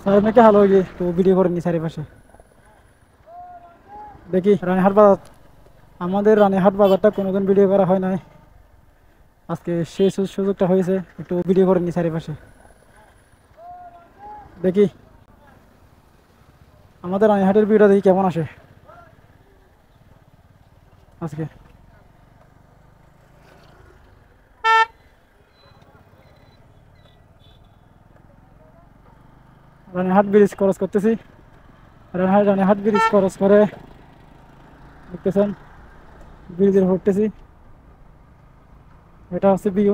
Sir নাকি ভালো হয়ে তো ভিডিও করেনি চারিপাশে দেখি রানীহাট বাজার। আমাদের রানীহাট বাজারটা কোনোদিন ভিডিও করা হয় নাই, আজকে সেই সুযোগটা হয়েছে, একটু ভিডিও করেনি চারিপাশে। দেখি আমাদের রানীহাটের ভিডিওটা দেখি কেমন আসে আজকে। রানীহাট ব্রিজ ক্রস করতেছি, রানীহাট ব্রিজ ক্রস করে দেখতেছেন ব্রিজের উঠতেছি। এটা হচ্ছে ভিউ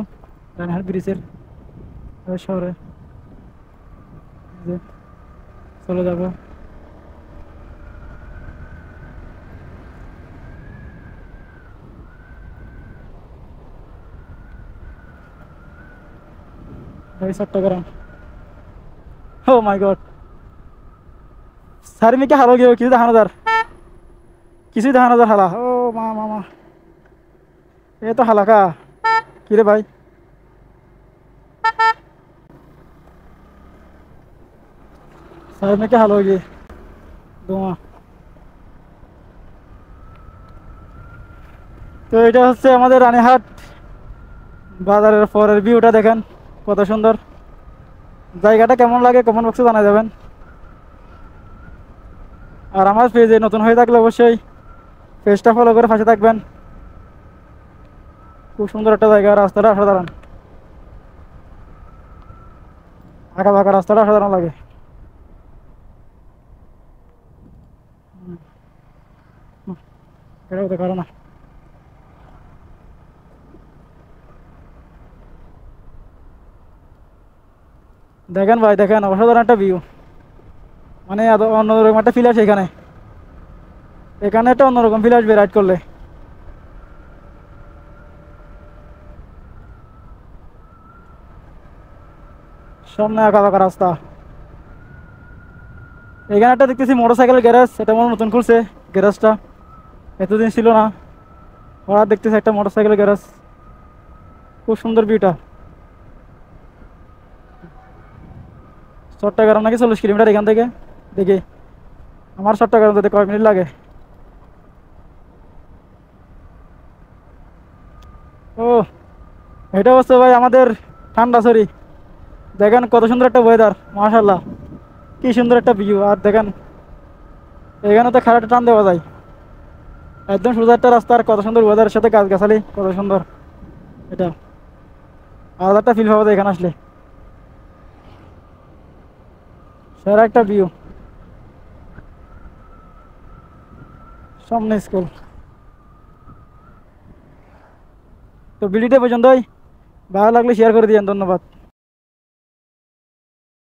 রানীহাট ব্রিজের শহরে। যে চলে যাব। এই চট্টগ্রাম। ও মাই গড, স্যার মেয়েকে হারো গিয়ে কিছু দেখানো যার, কিছুই দেখানো যার হালা। ও মা মা মা, এ তো হালাকা। কিরে ভাই, স্যার মেয়েকে হালো গিয়ে দোমা। তো এটা হচ্ছে আমাদের রানীহাট বাজারের পরের ভিউটা, দেখেন কত সুন্দর। জায়গাটা কেমন লাগে কমেন্ট বক্সে জানা যাবেন। আর আমার পেজে নতুন হয়ে থাকলে অবশ্যই পেজটা ফলো করে পাশে থাকবেন। খুব সুন্দর একটা জায়গা, রাস্তাটা অসাধারণ, আঁকা বাঁকা রাস্তাটা অসাধারণ লাগে। এটা হতে পারে না। দেখেন ভাই, দেখেন অসাধারণ একটা ভিউ, মানে অন্যরকম একটা ফিল আসে এখানে। এখানে একটা অন্যরকম ফিল আসবে রাইড করলে। সামনে আঁকা বাঁকা রাস্তা। এখানে একটা দেখতেছি মোটরসাইকেল গ্যারেজ, এটা মনে হয় নতুন খুলছে গ্যারেজটা, এতদিন ছিল না। ওরা দেখতেছি একটা মোটরসাইকেল গ্যারেজ, খুব সুন্দর ভিউটা। চট্টগ্রাম নাকি 40 কিলোমিটার এখান থেকে। দেখি আমার চট্টগ্রাম যেতে কয় মিনিট লাগে। ও, এটা হচ্ছে ভাই আমাদের ঠান্ডাছড়ি। দেখেন কত সুন্দর একটা ওয়েদার, মাশাল্লাহ, কি সুন্দর একটা ভিউ। আর দেখেন এখানে তো খারাপ টান দেওয়া যায়, একদম সোজা একটা রাস্তা, আর কত সুন্দর ওয়েদারের সাথে গাছগাছালি, কত সুন্দর। এটা আলাদা একটা ফিল পাওয়া যায় এখানে আসলে, সেরা একটা ভিউ। সামনে স্কুল। তো ভিডিওটা পর্যন্তই, ভালো লাগলে শেয়ার করে দিয়েন, ধন্যবাদ।